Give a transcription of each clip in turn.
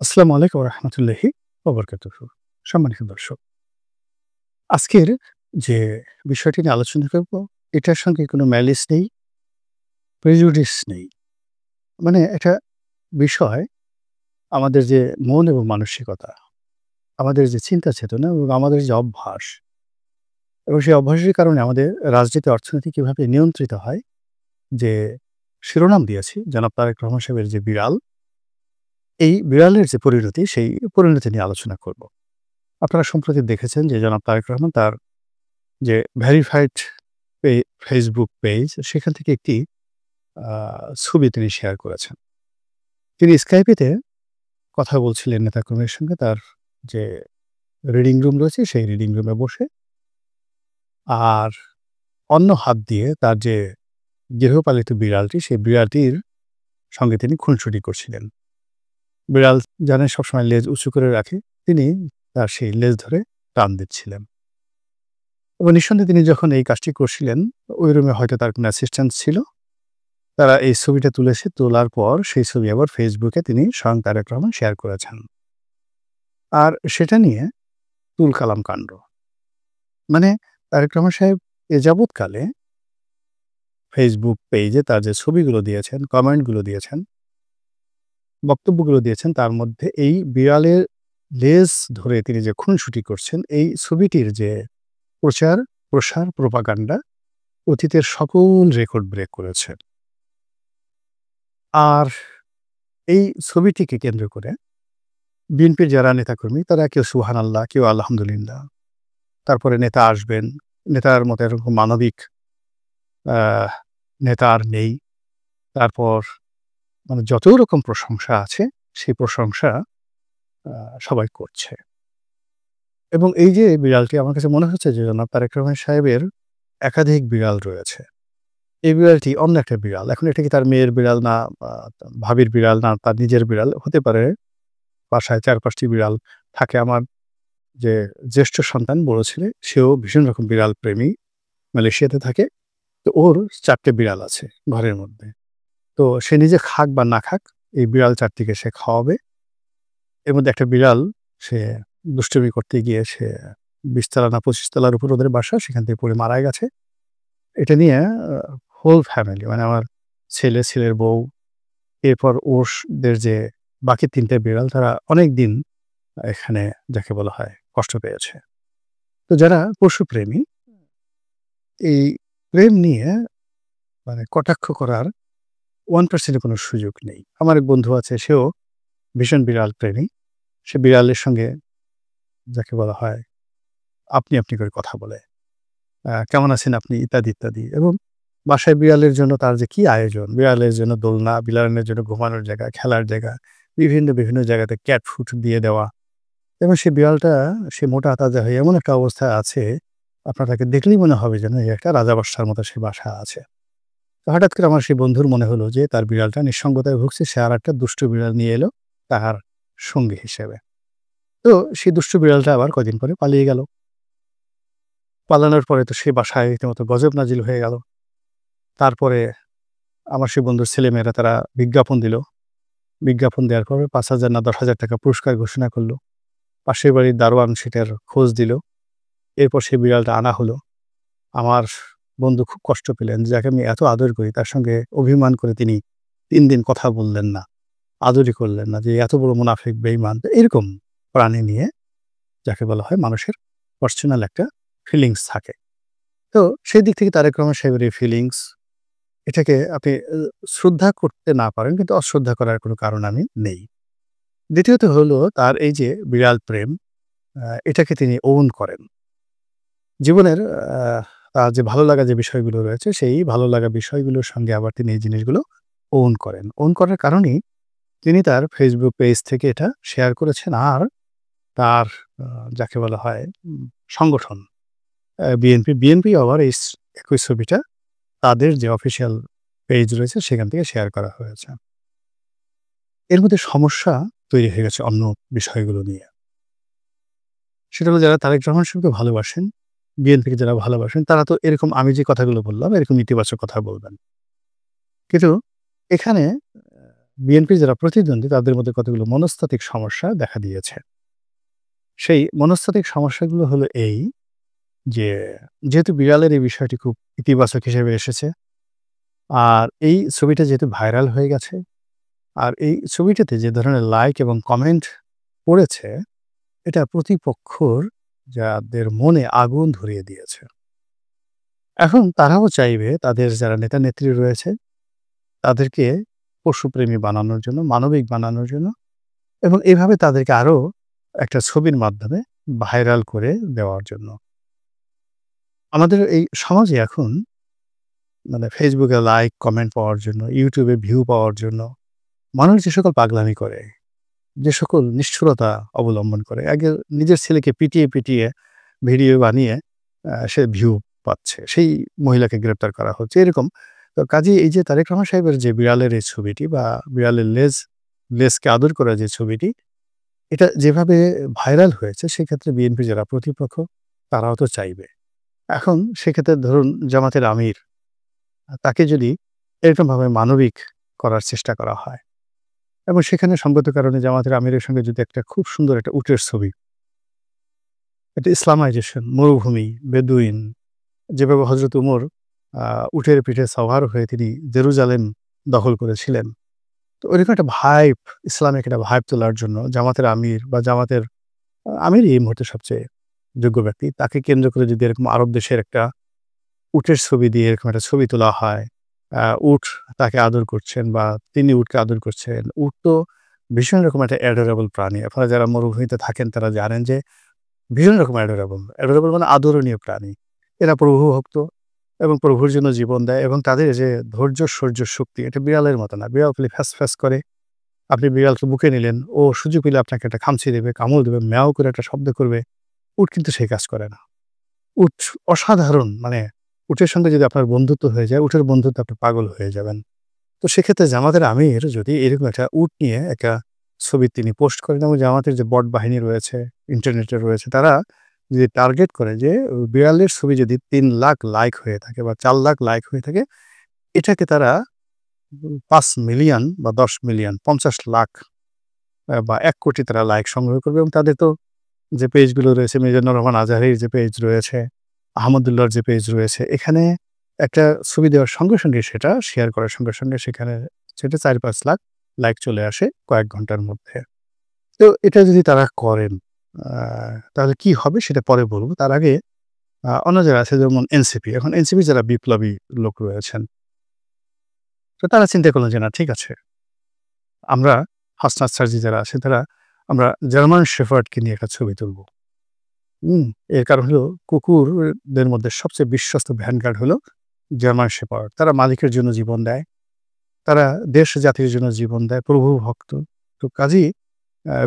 আসসালামু আলাইকুম রহমতুল্লাহি ওবরকাতুহু। সম্মানিত দর্শক, আজকের যে বিষয়টি নিয়ে আলোচনা করব, এটার সঙ্গে কোনো ম্যালিস নেই, প্রেজুডিস নেই। মানে এটা বিষয় আমাদের যে মন এবং মানসিকতা, আমাদের যে চিন্তা চেতনা এবং আমাদের যে অভ্যাস এবং সেই অভ্যাসের কারণে আমাদের রাজনীতি, অর্থনীতি কীভাবে নিয়ন্ত্রিত হয়, যে শিরোনাম দিয়েছি জনাব তারেক রহমান সাহেবের যে বিড়াল, এই বিড়ালের যে পরিণতি, সেই পরিণতি নিয়ে আলোচনা করব। আপনারা সম্প্রতি দেখেছেন যে জনাব তারেক রহমান তার যে ভেরিফাইড ফেসবুক পেজ, সেখান থেকে একটি আ ছবি তিনি শেয়ার করেছেন। তিনি স্কাইপেতে কথা বলছিলেন নেতাকর্মীর সঙ্গে, তার যে রিডিং রুম রয়েছে, সেই রিডিং রুমে বসে। আর অন্য হাত দিয়ে তার যে গৃহপালিত বিড়ালটি, সেই বিড়ালটির সঙ্গে তিনি খুনসুটি করছিলেন। বিড়াল জানেন সবসময় লেজ উঁচু করে রাখে, তিনি তার সেই লেজ ধরে টান দিচ্ছিলেন। এবং নিঃসন্দেহে তিনি যখন এই কাজটি করছিলেন, ওই রুমে হয়তো তার কোনো অ্যাসিস্ট্যান্ট ছিল। তারা এই ছবিটা তুলেছে, তোলার পর সেই ছবি আবার ফেসবুকে তিনি স্বয়ং তারেক রহমান শেয়ার করেছেন। আর সেটা নিয়ে তুলকালাম কাণ্ড। মানে তারেক রহমান সাহেব এ যাবৎকালে ফেসবুক পেজে তার যে ছবিগুলো দিয়েছেন, কমেন্টগুলো দিয়েছেন, বক্তব্যগুলো দিয়েছেন, তার মধ্যে এই বিড়ালের লেজ ধরে তিনি যে খুনসুটি করছেন, এই ছবিটির যে প্রচার, প্রসার, প্রোপাগান্ডা অতীতের সকল রেকর্ড ব্রেক করেছে। আর এই ছবিটিকে কেন্দ্র করে বিএনপির যারা নেতাকর্মী, তারা কেউ সুবহানাল্লাহ, কেউ আলহামদুলিল্লাহ। তারপরে নেতা আসবেন, নেতার মতো এরকম মানবিক আ নেতা আর নেই। তারপর মানে যত রকম প্রশংসা আছে, সেই প্রশংসা আ সবাই করছে। এবং এই যে বিড়ালটি, আমার কাছে মনে হচ্ছে যে জনাব তারেক রহমান সাহেবের একাধিক বিড়াল রয়েছে। এই বিড়ালটি অন্য একটা বিড়াল। এখন এটা কি তার মেয়ের বিড়াল, না ভাবির বিড়াল, না তার নিজের বিড়াল হতে পারে। বাসায় ৪-৫ টি বিড়াল থাকে। আমার যে জ্যেষ্ঠ সন্তান, বড় ছেলে, সেও ভীষণ রকম বিড়াল প্রেমী। মালয়েশিয়াতে থাকে। তো ওর ৪ টে বিড়াল আছে ঘরের মধ্যে। তো সে নিজে খাক বা না খাক, এই বিড়াল ৪ টিকে সে খাওয়াবে। এর মধ্যে একটা বিড়াল, সে দুষ্টুমি করতে গিয়ে সে ২০ তলা না ২৫ তলার উপর ওদের বাসা, সেখান থেকে পড়ে মারা গেছে। এটা নিয়ে হোল ফ্যামিলি, মানে আমার ছেলে, ছেলের বউ, এরপর দের যে বাকি ৩ টে বিড়াল, তারা অনেকদিন এখানে যাকে বলা হয় কষ্ট পেয়েছে। তো যারা পশুপ্রেমী, এই প্রেম নিয়ে মানে কটাক্ষ করার 1% কোনো সুযোগ নেই। আমার এক বন্ধু আছে, সেও ভীষণ বিড়াল প্রেমী। সে বিড়ালের সঙ্গে যাকে বলা হয় আপনি, আপনি করে কথা বলে। কেমন আছেন আপনি? ইত্যাদি, ইত্যাদি। এবং বাসায় বিড়ালের জন্য তার যে কি আয়োজন! বিড়ালের জন্য দোলনা, বিড়ালের জন্য ঘুমানোর জায়গা, খেলার জায়গা, বিভিন্ন জায়গাতে ক্যাট ফুড দিয়ে দেওয়া। এবং সে বিড়ালটা, সে মোটা তাজা হয়ে এমন একটা অবস্থায় আছে, আপনার তাকে দেখলেই মনে হবে যেন এই একটা রাজাবাসার মতো সে বাসা আছে। তো হঠাৎ করে আমার সেই বন্ধুর মনে হলো যে তার বিড়ালটা নিঃসঙ্গতায় ভুগছে, সে আরেকটা দুষ্টু বিড়াল নিয়ে এলো তার সঙ্গী হিসেবে। তো সেই দুষ্টু বিড়ালটা আবার কয়দিন পরে পালিয়ে গেল। পালানোর পরে তো সে বাসায় রীতিমতো গজব নাজিল হয়ে গেল। তারপরে আমার সেই বন্ধুর ছেলেমেয়েরা তারা বিজ্ঞাপন দিল। বিজ্ঞাপন দেওয়ার পরে ৳৫,০০০ না ৳১০,০০০ পুরস্কার ঘোষণা করল। পাশের বাড়ির দারোয়ান সেটার খোঁজ দিল। এরপর সেই বিড়ালটা আনা হলো। আমার বন্ধু খুব কষ্ট পেলেন, যাকে আমি এত আদর করি, তার সঙ্গে অভিমান করে তিনি ৩ দিন কথা বললেন না, আদরই করলেন না, যে এত বড় মুনাফিক, বেঈমান। তো এরকম প্রাণী নিয়ে যাকে বলা হয় মানুষের পার্সোনাল একটা ফিলিংস থাকে। তো সেই দিক থেকে তারেক রহমান সাহেবের এই ফিলিংস, এটাকে আপনি শ্রদ্ধা করতে না পারেন, কিন্তু অশ্রদ্ধা করার কোনো কারণ আমি নেই। দ্বিতীয়ত হলো তার এই যে বিড়াল প্রেম, এটাকে তিনি ওন করেন। জীবনের তার যে ভালো লাগা যে বিষয়গুলো রয়েছে, সেই ভালো লাগা বিষয়গুলোর সঙ্গে আবার তিনি এই জিনিসগুলো ওন করেন। ওন করার কারণেই তিনি তার ফেসবুক পেজ থেকে এটা শেয়ার করেছেন। আর তার আ যাকে বলা হয় সংগঠন বিএনপি আবার এই একই ছবিটা তাদের যে অফিসিয়াল পেজ রয়েছে, সেখান থেকে শেয়ার করা হয়েছে। এর মধ্যে সমস্যা তৈরি হয়ে গেছে অন্য বিষয়গুলো নিয়ে। সেটা হলো, যারা তারেক রহমান সাহেবকে ভালোবাসেন, বিএনপিকে যারা ভালোবাসেন, তারা তো এরকম আমি যে কথাগুলো বললাম, এরকম ইতিবাচক কথা বলবেন। কিন্তু এখানে বিএনপির যারা প্রতিদ্বন্দ্বী তাদের মধ্যে কতগুলো মনস্তাত্ত্বিক সমস্যা দেখা দিয়েছে। সেই মনস্তাত্ত্বিক সমস্যাগুলো হলো এই যে, যেহেতু বিড়ালের এই বিষয়টি খুব ইতিবাচক হিসেবে এসেছে, আর এই ছবিটা যেহেতু ভাইরাল হয়ে গেছে, আর এই ছবিটাতে যে ধরনের লাইক এবং কমেন্ট পড়েছে, এটা প্রতিপক্ষর যাদের মনে আগুন ধরিয়ে দিয়েছে। এখন তারাও চাইবে তাদের যারা নেতা-নেত্রী রয়েছে, তাদেরকে পশুপ্রেমী বানানোর জন্য, মানবিক বানানোর জন্য এবং এভাবে তাদেরকে আরো একটা ছবির মাধ্যমে ভাইরাল করে দেওয়ার জন্য। আমাদের এই সমাজে এখন মানে ফেসবুকে লাইক, কমেন্ট পাওয়ার জন্য, ইউটিউবে ভিউ পাওয়ার জন্য মানুষ যে সকল পাগলামি করে, যে সকল নিষ্ঠুরতা অবলম্বন করে, আগে নিজের ছেলেকে পিটিয়ে ভিডিও বানিয়ে সে ভিউ পাচ্ছে। সেই মহিলাকে গ্রেপ্তার করা হচ্ছে। এরকম তো কাজেই এই যে তারেক রহমান সাহেবের যে বিড়ালের এই ছবিটি বা বিড়ালের লেজকে আদর করা যে ছবিটি, এটা যেভাবে ভাইরাল হয়েছে সেক্ষেত্রে বিএনপির যারা প্রতিপক্ষ তারাও তো চাইবে। এখন সেক্ষেত্রে ধরুন জামাতের আমির তাকে যদি এরকমভাবে মানবিক করার চেষ্টা করা হয় এবং সেখানে সঙ্গত কারণে জামাতের আমিরের সঙ্গে যদি একটা খুব সুন্দর একটা উটের ছবি, একটা ইসলামাইজেশন, মরুভূমি, বেদুইন, যেভাবে হযরত উমর আ উটের পিঠে সাওয়ার হয়ে তিনি জেরুজালেম দখল করেছিলেন। তো ওইরকম একটা ভাইব, ইসলামিক একটা ভাইব তোলার জন্য জামাতের আমির বা জামাতের আমিরই এই মুহূর্তে সবচেয়ে যোগ্য ব্যক্তি। তাকে কেন্দ্র করে যদি এরকম আরব দেশের একটা উটের ছবি দিয়ে এরকম একটা ছবি তোলা হয়, আ উট তাকে আদর করছেন বা তিনি উটকে আদর করছেন। উট তো ভীষণ রকম একটা অ্যাডোরেবল প্রাণী। আপনারা যারা মরুভূমিতে থাকেন তারা জানেন যে ভীষণ রকম অ্যাডোরেবল। অ্যাডোরেবল মানে আদরণীয় প্রাণী। এরা প্রভুভক্ত এবং প্রভুর জন্য জীবন দেয় এবং তাদের যে ধৈর্য, সহ্য শক্তি এটা বিড়ালের মতো না। বিড়াল খালি ফ্যাস, ফ্যাস করে। আপনি বিড়ালকে বুকে নিলেন, ও সুযোগ পেলে আপনাকে একটা খামচি দেবে, কামড় দেবে, ম্যাও করে একটা শব্দ করবে। উট কিন্তু সেই কাজ করে না। উট অসাধারণ মানে উটের সঙ্গে যদি আপনার বন্ধুত্ব হয়ে যায়, উটের বন্ধুত্বে আপনি পাগল হয়ে যাবেন। তো সেক্ষেত্রে জামাতের আমির যদি এরকম একটা উট নিয়ে একটা ছবি তিনি পোস্ট করেন এবং জামাতের যে বট বাহিনী রয়েছে, ইন্টারনেটে রয়েছে, তারা যদি টার্গেট করে যে বিড়ালের ছবি যদি ৩,০০,০০০ লাইক হয়ে থাকে বা ৪,০০,০০০ লাইক হয়ে থাকে, এটাকে তারা ৫,০০,০০০ বা ১০,০০,০০০, ৫০,০০,০০০ বা ১,০০,০০,০০০ তারা লাইক সংগ্রহ করবে এবং তাদের তো যে পেজগুলো রয়েছে, মিজানুর রহমান আজহারীর যে পেজ রয়েছে, আহমদুল্লাহর যে পেজ রয়েছে, এখানে একটা ছবি দেওয়ার সঙ্গে, সঙ্গে সেটা শেয়ার করার সঙ্গে, সঙ্গে সেখানে সেটা ৪-৫ লাখ লাইক চলে আসে কয়েক ঘন্টার মধ্যে। তো এটা যদি তারা করেন, আ তাহলে কি হবে সেটা পরে বলব। তার আগে অন্য যারা আছে যেমন এনসিপি। এখন এনসিপি যারা বিপ্লবী লোক রয়েছেন, তো তারা চিন্তা করলেন যে না ঠিক আছে। আমরা হাসনাত সার্জি যারা আছে তারা আমরা জার্মান শেফার্ডকে নিয়ে একটা ছবি তুলব। হুম? এর কারণ হলো কুকুরদের মধ্যে সবচেয়ে বিশ্বস্ত ভ্যানগার্ড হলো জার্মান শেপার্ড। তারা মালিকের জন্য জীবন দেয়। তারা দেশ জাতির জন্য জীবন দেয়, প্রভু ভক্ত। তো কাজেই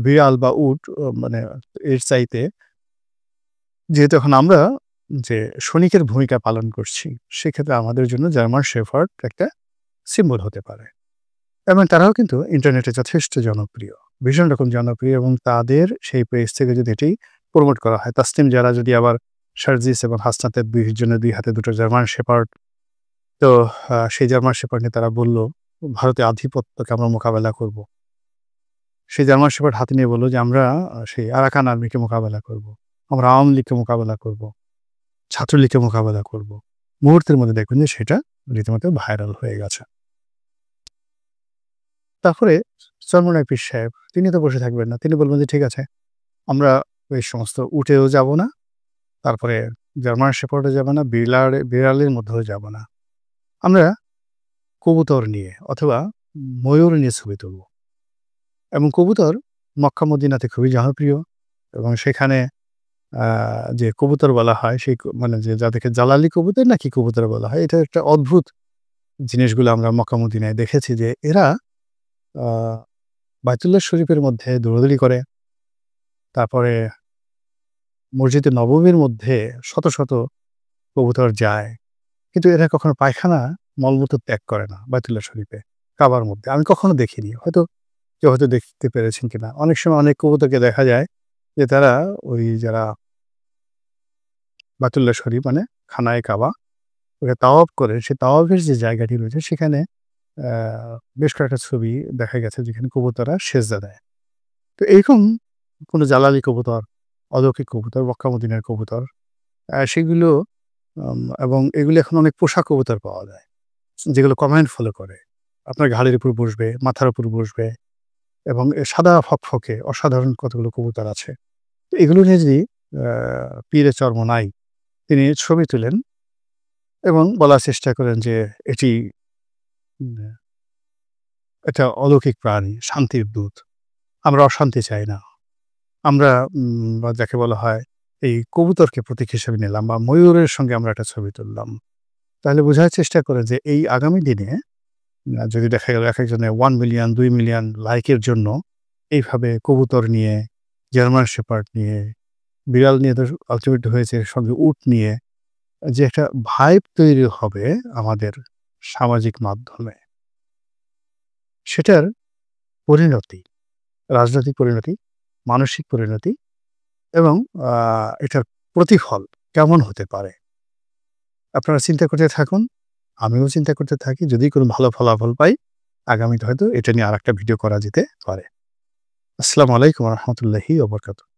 বিড়াল বা উট মানে এর চাইতে যেহেতু এখন আমরা যে সৈনিকের ভূমিকা পালন করছি, সেক্ষেত্রে আমাদের জন্য জার্মান শেফার্ড একটা সিম্বল হতে পারে। এবং তারাও কিন্তু ইন্টারনেটে যথেষ্ট জনপ্রিয়। ভীষণ রকম জনপ্রিয় এবং তাদের সেই পেজ থেকে যদি এটি প্রমোট করা হয়, তাসনিম যারা যদি আবার সার্জিস এবং হাসনাতের ২ জনের ২ হাতে ২ টো জার্মান শেপার্ড, তো সেই জার্মান শেপার্ড নিয়ে তারা বলল, ভারতের আধিপত্যকে আমরা মোকাবেলা করব। সেই জার্মান শেপার্ড হাতে নিয়ে বলল যে, আমরা সেই আরাকান আর্মিকে মোকাবেলা করব। আমরা আওয়ামী লীগকে মোকাবেলা করব। ছাত্রলীগকে মোকাবেলা করব। মুহূর্তের মধ্যে দেখবেন যে সেটা রীতিমতো ভাইরাল হয়ে গেছে। তারপরে চরমোনাই পীর সাহেব তিনি তো বসে থাকবেন না। তিনি বলবেন যে, ঠিক আছে, আমরা এই সমস্ত উটেও যাব না, তারপরে জার্মান শেপার্ডও যাব না, বিড়ালের মধ্যেও যাব না। আমরা কবুতর নিয়ে অথবা ময়ূর নিয়ে ছবি তুলব। এবং কবুতর মক্কা মদিনাতে খুবই জনপ্রিয় এবং সেখানে আ যে কবুতর বলা হয় সেই মানে যে যাদেরকে জালালি কবুতর নাকি কবুতর বলা হয়, এটা একটা অদ্ভুত জিনিসগুলো আমরা মক্কা মদিনায় দেখেছি যে এরা আ বাইতুল্লাহ শরীফের মধ্যে দৌড়াদৌড়ি করে। তারপরে মসজিদে নববীর মধ্যে শত, শত কবুতর যায়। কিন্তু এরা কখনো পায়খানা, মলমূত্র ত্যাগ করে না বাইতুল্লাহ শরীফে, কাবার মধ্যে। আমি কখনো দেখিনি। হয়তো কেউ হয়তো দেখতে পেরেছেন কিনা। অনেক সময় অনেক কবুতরকে দেখা যায় যে তারা ওই যারা বাইতুল্লাহ শরীফ মানে খানায় কাবা, ওরা তাওয়াফ করে, সেই তাওয়াফের যে জায়গাটি রয়েছে সেখানে বেশ কয়েকটা ছবি দেখা গেছে যেখানে কবুতররা সেজদা দেয়। তো এরকম কোনো জালালি কবুতর, অলৌকিক কবুতর, মক্কা মদিনার কবুতর সেগুলো এবং এগুলো এখন অনেক পোষা কবুতর পাওয়া যায়। যেগুলো কমান্ড ফলো করে। আপনার ঘাড়ের উপর বসবে, মাথার উপর বসবে এবং সাদা ফকফকে অসাধারণ কতগুলো কবুতর আছে। তো এগুলো নিয়ে যদি আ পীরে চরমোনাই তিনি ছবি তুলেন এবং বলার চেষ্টা করেন যে এটি উম এটা অলৌকিক প্রাণী, শান্তির দূত। আমরা অশান্তি চাই না। আমরা বা যাকে বলা হয় এই কবুতরকে প্রতীক হিসেবে নিলাম বা ময়ূরের সঙ্গে আমরা একটা ছবি তুললাম। তাহলে বোঝার চেষ্টা করে যে এই আগামী দিনে যদি দেখা গেল একেকজনের 1 মিলিয়ন, 2 মিলিয়ন লাইকের জন্য এইভাবে কবুতর নিয়ে, জার্মান শেপার্ড নিয়ে, বিড়াল নিয়ে তো আল্টিমেটলি হয়েছে, সঙ্গে উট নিয়ে যে একটা ভাইব তৈরি হবে আমাদের সামাজিক মাধ্যমে, সেটার পরিণতি, রাজনৈতিক পরিণতি, মানসিক পরিণতি এবং আ এটার প্রতিফল কেমন হতে পারে? আপনারা চিন্তা করতে থাকুন। আমিও চিন্তা করতে থাকি। যদি কোনো ভালো ফলাফল পাই, আগামীতে হয়তো এটা নিয়ে আরেকটা ভিডিও করা যেতে পারে। আসসালামু আলাইকুম ওয়া রাহমাতুল্লাহি ওয়া বারাকাতুহু।